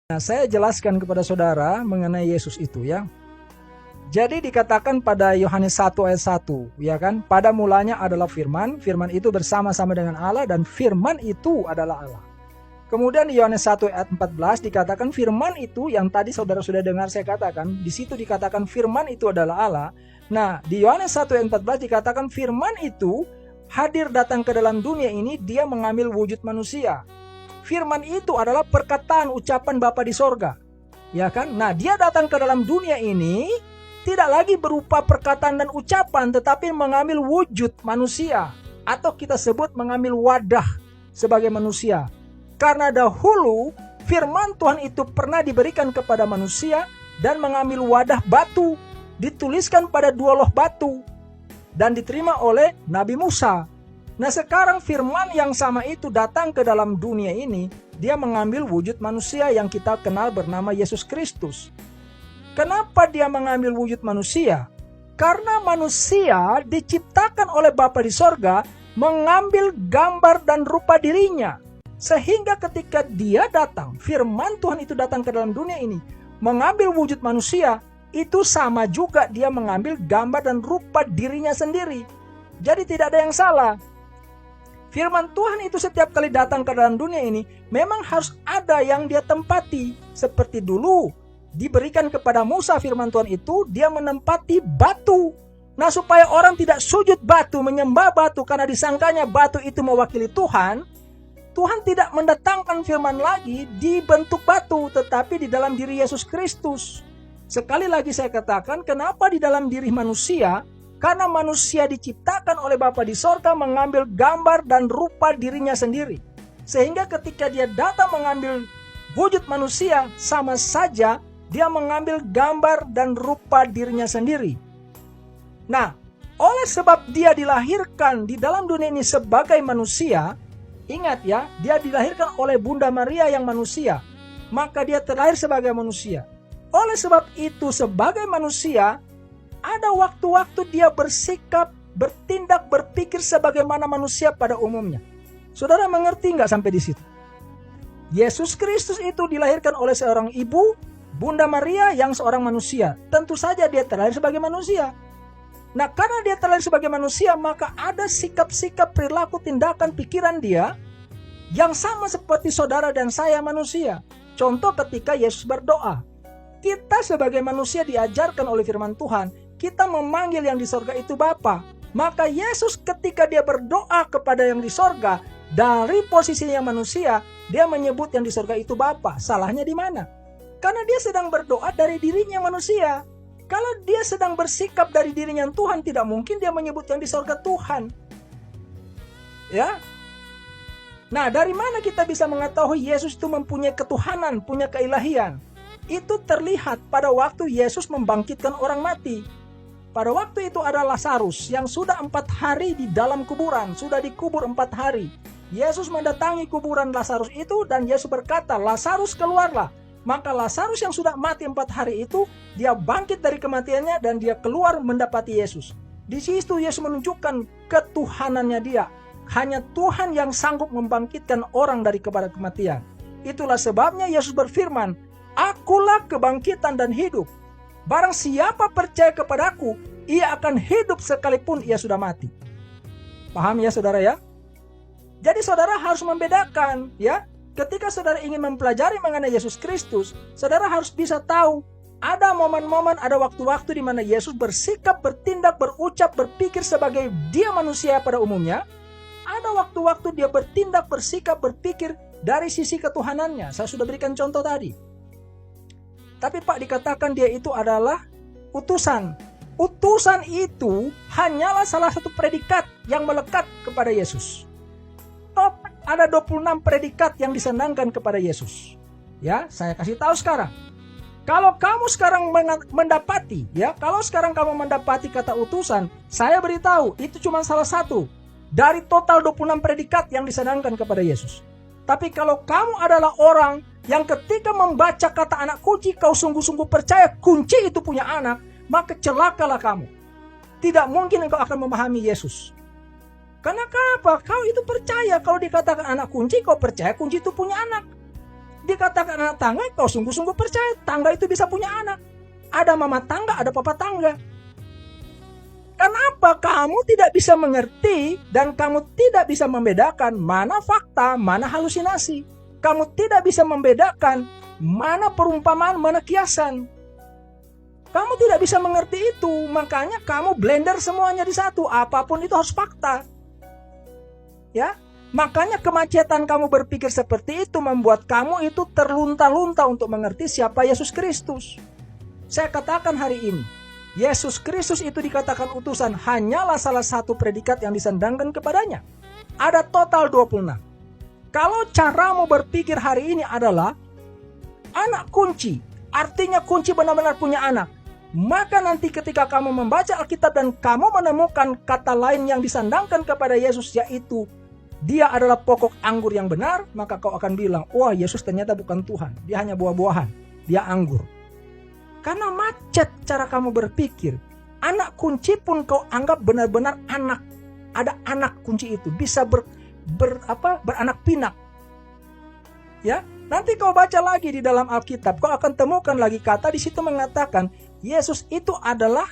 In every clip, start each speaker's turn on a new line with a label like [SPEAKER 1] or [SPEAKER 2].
[SPEAKER 1] Nah, saya jelaskan kepada saudara mengenai Yesus itu ya. Jadi dikatakan pada Yohanes 1 ayat 1, ya kan? Pada mulanya adalah firman, firman itu bersama-sama dengan Allah dan firman itu adalah Allah. Kemudian di Yohanes 1 ayat 14 dikatakan firman itu yang tadi saudara sudah dengar saya katakan, di situ dikatakan firman itu adalah Allah. Nah, di Yohanes 1 ayat 14 dikatakan firman itu hadir datang ke dalam dunia ini, dia mengambil wujud manusia. Firman itu adalah perkataan ucapan Bapa di sorga, ya kan? Nah, dia datang ke dalam dunia ini tidak lagi berupa perkataan dan ucapan, tetapi mengambil wujud manusia, atau kita sebut mengambil wadah sebagai manusia. Karena dahulu firman Tuhan itu pernah diberikan kepada manusia dan mengambil wadah batu, dituliskan pada 2 loh batu dan diterima oleh Nabi Musa. Nah, sekarang firman yang sama itu datang ke dalam dunia ini, dia mengambil wujud manusia yang kita kenal bernama Yesus Kristus. Kenapa dia mengambil wujud manusia? Karena manusia diciptakan oleh Bapa di sorga mengambil gambar dan rupa dirinya. Sehingga ketika dia datang, firman Tuhan itu datang ke dalam dunia ini, mengambil wujud manusia, itu sama juga dia mengambil gambar dan rupa dirinya sendiri. Jadi tidak ada yang salah. Firman Tuhan itu setiap kali datang ke dalam dunia ini, memang harus ada yang dia tempati. Seperti dulu, diberikan kepada Musa firman Tuhan itu, dia menempati batu. Nah, supaya orang tidak sujud batu, menyembah batu, karena disangkanya batu itu mewakili Tuhan, Tuhan tidak mendatangkan firman lagi di bentuk batu, tetapi di dalam diri Yesus Kristus. Sekali lagi saya katakan, kenapa di dalam diri manusia? Karena manusia diciptakan oleh Bapa di sorga mengambil gambar dan rupa dirinya sendiri. Sehingga ketika dia datang mengambil wujud manusia, sama saja dia mengambil gambar dan rupa dirinya sendiri. Nah, oleh sebab dia dilahirkan di dalam dunia ini sebagai manusia, ingat ya, dia dilahirkan oleh Bunda Maria yang manusia, maka dia terlahir sebagai manusia. Oleh sebab itu sebagai manusia, ada waktu-waktu dia bersikap, bertindak, berpikir sebagaimana manusia pada umumnya. Saudara mengerti nggak sampai di situ? Yesus Kristus itu dilahirkan oleh seorang ibu, Bunda Maria yang seorang manusia. Tentu saja dia terlahir sebagai manusia. Nah, karena dia terlahir sebagai manusia, maka ada sikap-sikap, perilaku, tindakan, pikiran dia yang sama seperti saudara dan saya manusia. Contoh ketika Yesus berdoa. Kita sebagai manusia diajarkan oleh firman Tuhan, kita memanggil yang di sorga itu Bapa. Maka Yesus ketika dia berdoa kepada yang di sorga, dari posisinya manusia, dia menyebut yang di sorga itu Bapa. Salahnya di mana? Karena dia sedang berdoa dari dirinya manusia. Kalau dia sedang bersikap dari dirinya Tuhan, tidak mungkin dia menyebut yang di sorga Tuhan. Ya. Nah, dari mana kita bisa mengetahui Yesus itu mempunyai ketuhanan, punya keilahian? Itu terlihat pada waktu Yesus membangkitkan orang mati. Pada waktu itu ada Lazarus yang sudah 4 hari di dalam kuburan, sudah dikubur 4 hari. Yesus mendatangi kuburan Lazarus itu dan Yesus berkata, Lazarus keluarlah. Maka Lazarus yang sudah mati 4 hari itu, dia bangkit dari kematiannya dan dia keluar mendapati Yesus. Di situ Yesus menunjukkan ketuhanannya dia. Hanya Tuhan yang sanggup membangkitkan orang dari kepada kematian. Itulah sebabnya Yesus berfirman, Akulah kebangkitan dan hidup. Barang siapa percaya kepadaku, ia akan hidup sekalipun ia sudah mati. Paham ya saudara ya? Jadi saudara harus membedakan ya. Ketika saudara ingin mempelajari mengenai Yesus Kristus, saudara harus bisa tahu ada momen-momen, ada waktu-waktu di mana Yesus bersikap, bertindak, berucap, berpikir sebagai dia manusia pada umumnya. Ada waktu-waktu dia bertindak, bersikap, berpikir dari sisi ketuhanannya. Saya sudah berikan contoh tadi. Tapi Pak dikatakan dia itu adalah utusan. Utusan itu hanyalah salah satu predikat yang melekat kepada Yesus. Ada 26 predikat yang disenangkan kepada Yesus. Ya, saya kasih tahu sekarang. Kalau kamu sekarang mendapati, ya, kalau sekarang kamu mendapati kata utusan, saya beritahu itu cuma salah satu dari total 26 predikat yang disenangkan kepada Yesus. Tapi kalau kamu adalah orang yang ketika membaca kata anak kunci, kau sungguh-sungguh percaya kunci itu punya anak, maka celakalah kamu. Tidak mungkin engkau akan memahami Yesus. Karena apa? Kau itu percaya kalau dikatakan anak kunci, kau percaya kunci itu punya anak. Dikatakan anak tangga, kau sungguh-sungguh percaya tangga itu bisa punya anak. Ada mama tangga, ada papa tangga. Kenapa kamu tidak bisa mengerti dan kamu tidak bisa membedakan mana fakta, mana halusinasi? Kamu tidak bisa membedakan mana perumpamaan, mana kiasan. Kamu tidak bisa mengerti itu, makanya kamu blender semuanya di satu. Apapun itu harus fakta. Ya, makanya kemacetan kamu berpikir seperti itu membuat kamu itu terlunta-lunta untuk mengerti siapa Yesus Kristus. Saya katakan hari ini, Yesus Kristus itu dikatakan utusan hanyalah salah satu predikat yang disandangkan kepadanya. Ada total 26. Kalau caramu berpikir hari ini adalah anak kunci, artinya kunci benar-benar punya anak, maka nanti ketika kamu membaca Alkitab dan kamu menemukan kata lain yang disandangkan kepada Yesus, yaitu dia adalah pokok anggur yang benar, maka kau akan bilang, wah Yesus ternyata bukan Tuhan, dia hanya buah-buahan, dia anggur. Karena macet cara kamu berpikir. Anak kunci pun kau anggap benar-benar anak. Ada anak kunci itu, bisa beranak pinak. Ya, nanti kau baca lagi di dalam Alkitab, kau akan temukan lagi kata di situ mengatakan Yesus itu adalah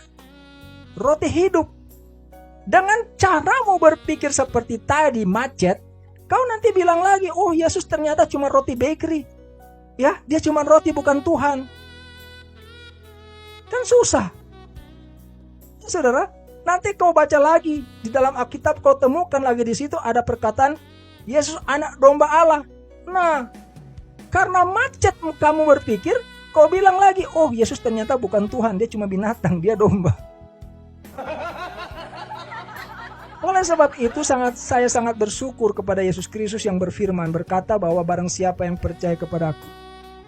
[SPEAKER 1] roti hidup. Dengan caramu berpikir seperti tadi macet, kau nanti bilang lagi, oh Yesus ternyata cuma roti bakery. Ya, dia cuma roti bukan Tuhan. Kan susah. Ya, saudara, nanti kau baca lagi di dalam Alkitab, kau temukan lagi di situ ada perkataan Yesus anak domba Allah. Nah, karena macet kamu berpikir, kau bilang lagi, oh Yesus ternyata bukan Tuhan, dia cuma binatang, dia domba. Oleh sebab itu saya sangat bersyukur kepada Yesus Kristus yang berfirman, berkata bahwa barang siapa yang percaya kepadaku.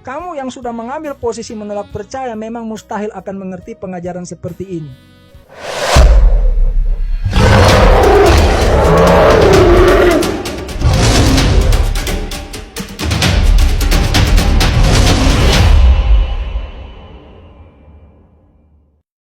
[SPEAKER 1] Kamu yang sudah mengambil posisi menolak percaya memang mustahil akan mengerti pengajaran seperti ini.